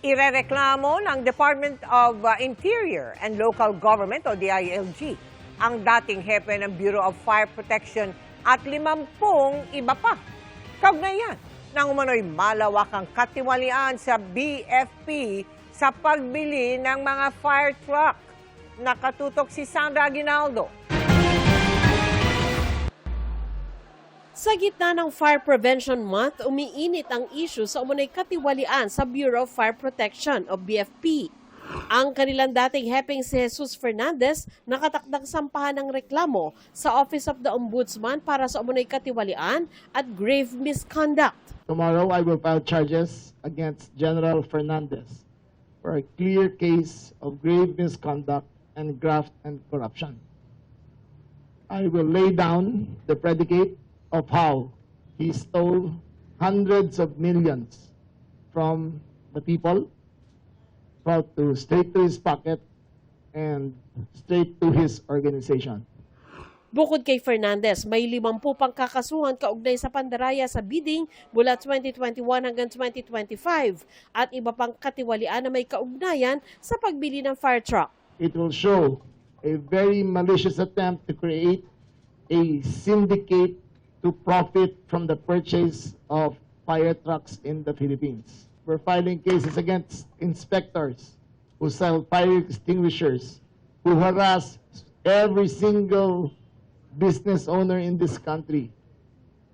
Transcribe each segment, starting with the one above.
Irereklamo ng Department of Interior and Local Government o DILG ang dating hepe ng Bureau of Fire Protection at 50 iba pa. Kaugnayan ng umano'y malawakang katiwalian sa BFP sa pagbili ng mga fire truck. Nakatutok si Sandra Aguinaldo. Sa gitna ng Fire Prevention Month, umiinit ang issue sa umano'y katiwalian sa Bureau of Fire Protection o BFP. Ang kanilang dating hepeng si Jesus Fernandez nakatakdang sampahan ng reklamo sa Office of the Ombudsman para sa umano'y katiwalian at grave misconduct. Tomorrow, I will file charges against General Fernandez for a clear case of grave misconduct and graft and corruption. I will lay down the predicate of how he stole hundreds of millions from the people, straight to his pocket and straight to his organization. Bukod kay Fernandez, may 50 pang kakasuhan kaugnay sa pandaraya sa bidding mula 2021 hanggang 2025 at iba pang katiwalian na may kaugnayan sa pagbili ng fire truck. It will show a very malicious attempt to create a syndicate to profit from the purchase of fire trucks in the Philippines. We're filing cases against inspectors who sell fire extinguishers, who harass every single business owner in this country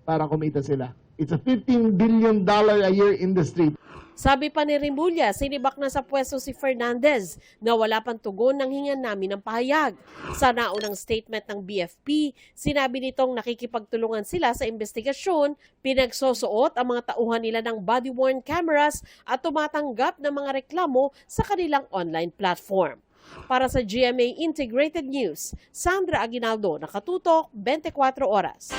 para kumita sila. It's a $15 billion a year industry. Sabi pa ni Rimulya, sinibak na sa pwesto si Fernandez na wala pang tugon ng hingan namin ng pahayag. Sa naunang statement ng BFP, sinabi nitong nakikipagtulungan sila sa investigasyon, pinagsosuot ang mga tauhan nila ng body-worn cameras at tumatanggap ng mga reklamo sa kanilang online platform. Para sa GMA Integrated News, Sandra Aguinaldo, nakatutok 24 oras.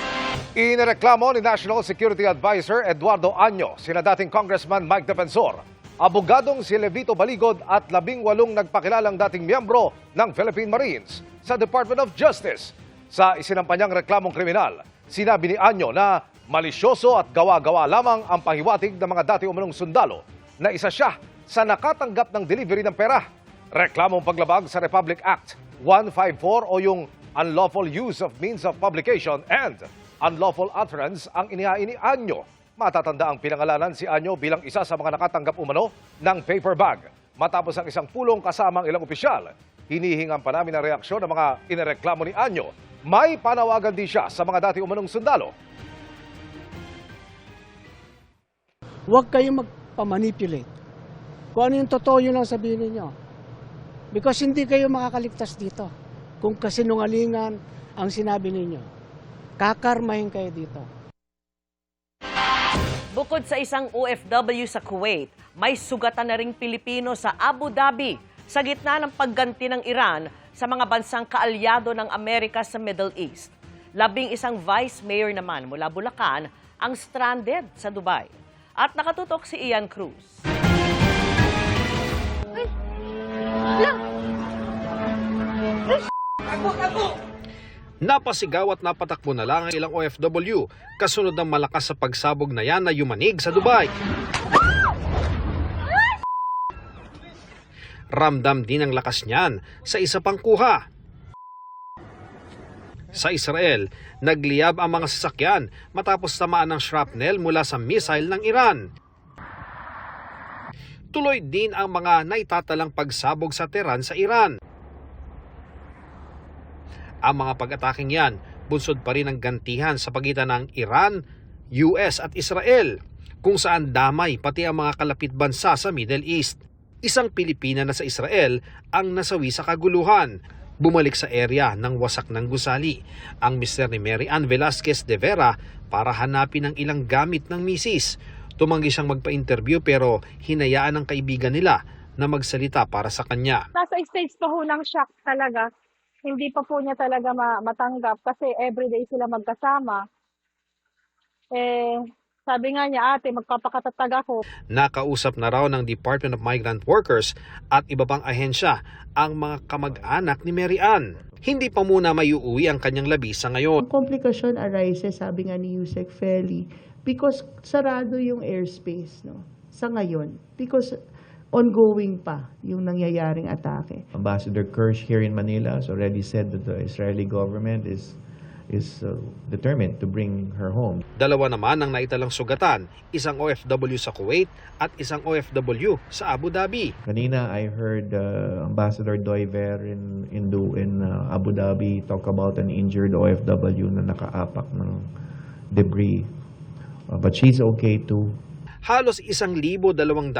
Inireklamo ni National Security Advisor Eduardo Año sina dating Congressman Mike Defensor, abogadong si Levito Baligod at 18 nagpakilalang dating miyembro ng Philippine Marines sa Department of Justice. Sa isinampanyang reklamong kriminal, sinabi ni Año na malisyoso at gawa-gawa lamang ang pahiwatig ng mga dati umunong sundalo na isa siya sa nakatanggap ng delivery ng pera. Reklamong paglabag sa Republic Act 154 o yung unlawful use of means of publication and unlawful utterance ang inihain ni Año. Matatanda ang pinangalanan si Año bilang isa sa mga nakatanggap umano ng paper bag. Matapos ang isang pulong kasama ang ilang opisyal, hinihingan pa namin ang reaksyon ng mga inireklamo ni Año. May panawagan din siya sa mga dati umanong sundalo. Huwag kayong magpamanipulate. Kung ano yung totoo, yun lang sabihin ninyo. Because hindi kayo makakaligtas dito. Kung kasinungalingan ang sinabi ninyo, kakarmahin kayo dito. Bukod sa isang OFW sa Kuwait, may sugatan na ring Pilipino sa Abu Dhabi sa gitna ng pagganti ng Iran sa mga bansang kaalyado ng Amerika sa Middle East. 11 vice mayor naman mula Bulacan ang stranded sa Dubai. At nakatutok si Ian Cruz. Napasigaw at napatakbo na lang ang ilang OFW kasunod ng malakas sa pagsabog na yan na yumanig sa Dubai. Ramdam din ang lakas niyan sa isa pang kuha. Sa Israel, nagliyab ang mga sasakyan matapos tamaan ng shrapnel mula sa missile ng Iran. Tuloy din ang mga naitatalang pagsabog sa Tehran sa Iran. Ang mga pag-ataking yan, bunsod pa rin ang gantihan sa pagitan ng Iran, US at Israel, kung saan damay pati ang mga kalapit bansa sa Middle East. Isang Pilipina na sa Israel ang nasawi sa kaguluhan. Bumalik sa area ng wasak ng gusali ang mister ni Mary Ann Velasquez de Vera para hanapin ang ilang gamit ng misis. Tumanggi siyang magpa-interview pero hinayaan ng kaibigan nila na magsalita para sa kanya. Nasa stage pa ho ng shock talaga. Hindi pa po niya talaga matanggap kasi everyday sila magkasama. Sabi nga niya, ate, magpapakatatag ako. Nakausap na raw ng Department of Migrant Workers at iba pang ahensya ang mga kamag-anak ni Mary Ann. Hindi pa muna maiuwi ang kanyang labisa ngayon. Komplikasyon arises, sabi nga ni Yusek Feli, because sarado yung airspace, no, sa ngayon. Because ongoing pa yung nangyayaring atake. Ambassador Kirsch here in Manila has already said that the Israeli government is determined to bring her home. Dalawa naman ang naitalang sugatan, isang OFW sa Kuwait at isang OFW sa Abu Dhabi. Kanina I heard Ambassador Doiver in Abu Dhabi talk about an injured OFW na nakaapak ng debris. But she's okay too. Halos 1,200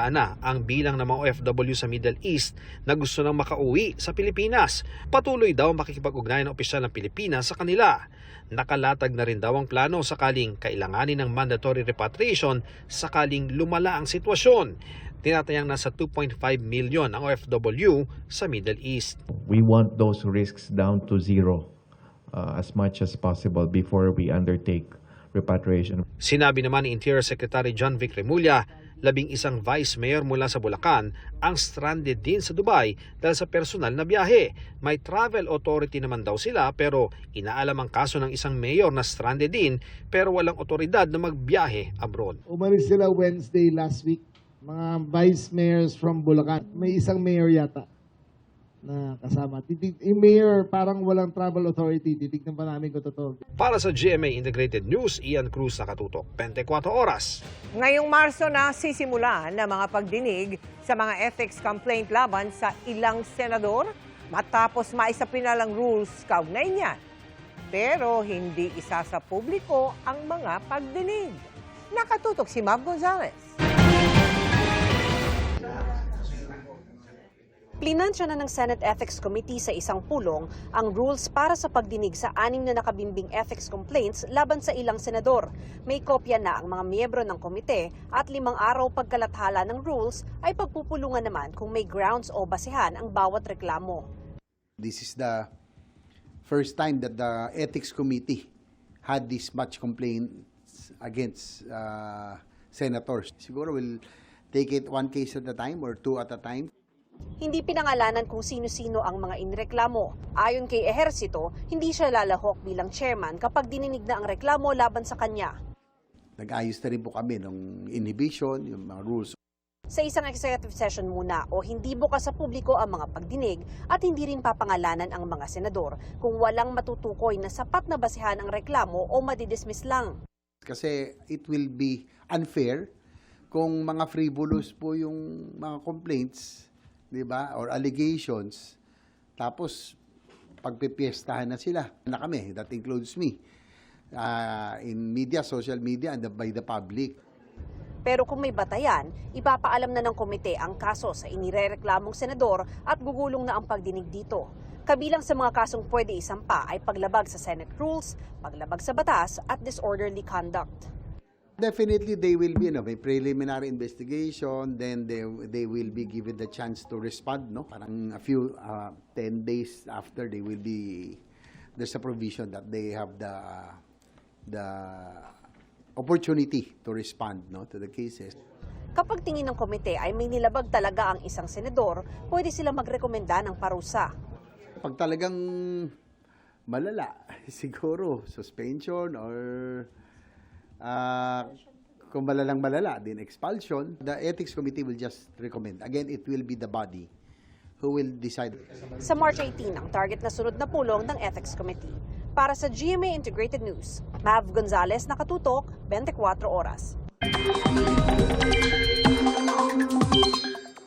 na ang bilang ng mga OFW sa Middle East na gusto nang makauwi sa Pilipinas. Patuloy daw makikipag-ugnayan ng opisyal ng Pilipinas sa kanila. Nakalatag na rin daw ang plano sakaling kailanganin ng mandatory repatriation sakaling lumala ang sitwasyon. Tinatayang nasa 2.5 million ang OFW sa Middle East. We want those risks down to zero as much as possible before we undertake repatriation. Sinabi naman ni Interior Secretary John Vic Remulla, 11 vice mayor mula sa Bulacan ang stranded din sa Dubai dahil sa personal na biyahe. May travel authority naman daw sila pero inaalam ang kaso ng isang mayor na stranded din pero walang otoridad na magbiyahe abroad. Umalis sila Wednesday last week. Mga vice mayors from Bulacan. May isang mayor yata na kasama. Yung mayor parang walang travel authority. Titignan pa namin kung totoo. Para sa GMA Integrated News, Ian Cruz nakatutok, 24 oras. Ngayong Marso na sisimulan ng mga pagdinig sa mga ethics complaint laban sa ilang senador matapos maisapinalang rules kaugnay niyan. Pero hindi isa sa publiko ang mga pagdinig. Nakatutok si Mav Gonzalez. Plinansya na ng Senate Ethics Committee sa isang pulong ang rules para sa pagdinig sa 6 na nakabimbing ethics complaints laban sa ilang senador. May kopya na ang mga miyembro ng komite at 5 araw pagkalathala ng rules ay pagpupulungan naman kung may grounds o basehan ang bawat reklamo. This is the first time that the Ethics Committee had this much complaints against senators. Siguro we'll take it one case at a time or two at a time. Hindi pinangalanan kung sino-sino ang mga inreklamo. Ayon kay Ejercito, hindi siya lalahok bilang chairman kapag dininig na ang reklamo laban sa kanya. Nag-ayos na rin po kami ng inhibition, yung mga rules. Sa isang executive session muna o hindi bukas sa publiko ang mga pagdinig at hindi rin papangalanan ang mga senador kung walang matutukoy na sapat na basehan ang reklamo o madidismiss lang. Kasi it will be unfair kung mga frivolous po yung mga complaints, di ba, or allegations, tapos pagpipiestahan na sila na kami, that includes me, in media, social media, and by the public. Pero kung may batayan, ipapaalam na ng komite ang kaso sa inirereklamong senador at gugulong na ang pagdinig dito. Kabilang sa mga kasong pwede isampa ay paglabag sa Senate rules, paglabag sa batas at disorderly conduct. Definitely, they will be, may preliminary investigation, then they will be given the chance to respond, no? Parang a few, 10 days after, they will be, there's a provision that they have the opportunity to respond, no, to the cases. Kapag tingin ng komite ay may nilabag talaga ang isang senador, pwede sila magrekomenda ng parusa. Pag talagang malala, siguro suspension or kung malalang malala, din expulsion. The Ethics Committee will just recommend. Again, it will be the body who will decide. Sa March 18, ang target na sunod na pulong ng Ethics Committee. Para sa GMA Integrated News, Mav Gonzalez, nakatutok, 24 oras.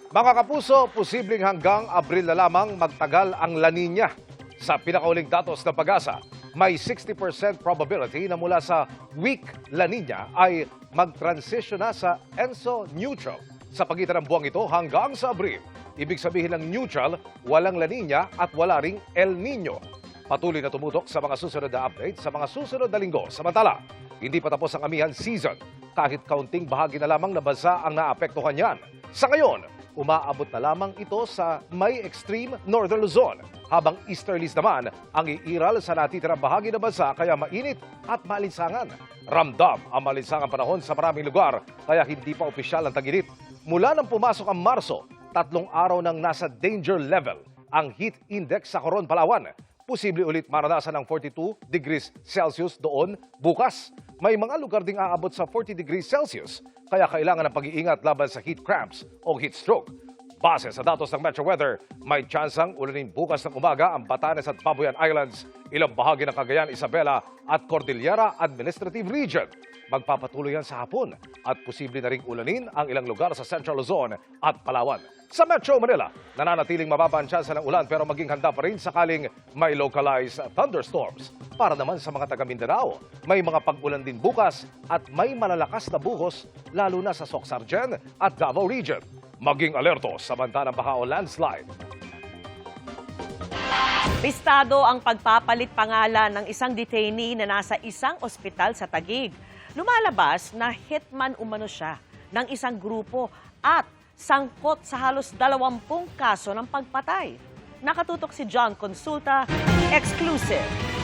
Mga kapuso, posibleng hanggang Abril na lamang magtagal ang La Nina. Sa pinakauling datos ng Pag-asa, may 60% probability na mula sa weak La Nina ay mag-transition na sa Enso neutral sa pagitan ng buwang ito hanggang sa Abril. Ibig sabihin ng neutral, walang La Nina at wala ring El Nino. Patuloy na tumutok sa mga susunod na update sa mga susunod na linggo. Samantala, hindi pa tapos ang amihan season. Kahit kaunting bahagi na lamang na bansa ang naapektuhan yan. Sa ngayon, umaabot na lamang ito sa may extreme northern Luzon, habang easterlies naman ang iiral sa natitirang bahagi ng bansa kaya mainit at maalinsangan. Ramdam ang maalinsangang panahon sa maraming lugar kaya hindi pa opisyal ang tag-init. Mula nang pumasok ang Marso, 3 araw nang nasa danger level ang heat index sa Coron, Palawan. Posible ulit maranasan ng 42 degrees Celsius doon bukas. May mga lugar ding aabot sa 40 degrees Celsius, kaya kailangan ng pag-iingat laban sa heat cramps o heat stroke. Base sa datos ng Metro Weather, may tsansang ulanin bukas ng umaga ang Batanes at Babuyan Islands, ilang bahagi ng Cagayan, Isabela at Cordillera Administrative Region. Magpapatuloy yan sa hapon at posible na ring ulanin ang ilang lugar sa Central Luzon at Palawan. Sa Metro Manila, nananatiling mababa ang tsansa ng ulan pero maging handa pa rin sakaling may localized thunderstorms. Para naman sa mga taga Mindanao, may mga pag-ulan din bukas at may malalakas na buhos lalo na sa Soxargen at Davao Region. Maging alerto sa banta ng baha o landslide. Pistado ang pagpapalit pangalan ng isang detainee na nasa isang ospital sa Taguig. Lumalabas na hitman umano siya ng isang grupo at sangkot sa halos 20 kaso ng pagpatay. Nakatutok si John Consulta, exclusive.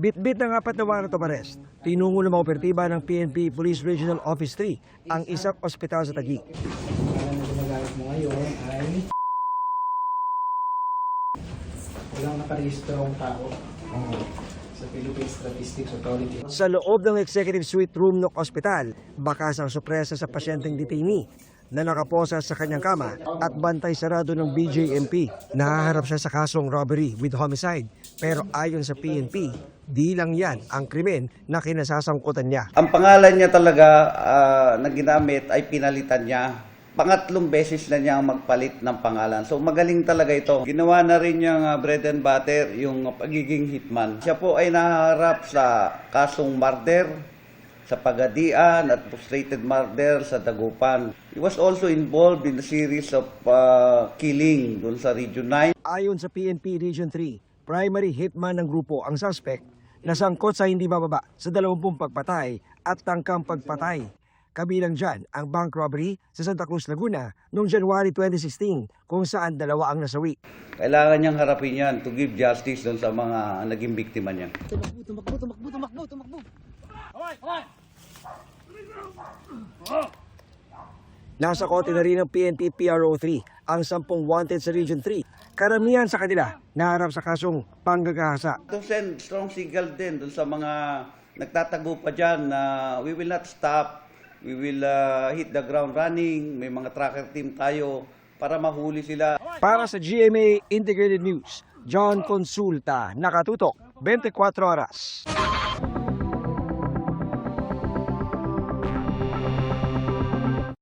Bit-bit ng 4 na warrant of arrest. Tinungo ng mga operatiba ng PNP Police Regional Office 3 ang isang ospital sa Taguig. Ang ginagamit mo ngayon ay walang nakarehistrong tao sa Philippine Statistics Authority. Sa loob ng executive suite room ng ospital, bakas ang sorpresa sa pasyenteng detainee na nakaposa sa kanyang kama at bantay sarado ng BJMP. Nahaharap siya sa kasong robbery with homicide. Pero ayon sa PNP, di lang yan ang krimen na kinasasangkutan niya. Ang pangalan niya talaga na ginamit ay pinalitan niya. Pangatlong beses na niya magpalit ng pangalan. So magaling talaga ito. Ginawa na rin niyang bread and butter yung pagiging hitman. Siya po ay naharap sa kasong murder, sa Pagadian at frustrated murder sa Dagupan. He was also involved in a series of killing doon sa Region 9. Ayon sa PNP Region 3, primary hitman ng grupo ang suspect na sangkot sa hindi bababa sa 20 pagpatay at tangkang pagpatay. Kabilang dyan ang bank robbery sa Santa Cruz, Laguna noong January 2016 kung saan 2 ang nasawi. Kailangan niyang harapin yan to give justice doon sa mga naging biktima niya. Tumakbo. Nasa kote na rin ng PNP PRO3 ang 10 wanted sa Region 3. Karamihan sa kanila naharap sa kasong panggagahasa. To send strong signal din doon sa mga nagtatago pa dyan na we will not stop. We will hit the ground running. May mga tracker team tayo para mahuli sila. Para sa GMA Integrated News, John Consulta, nakatutok 24 oras.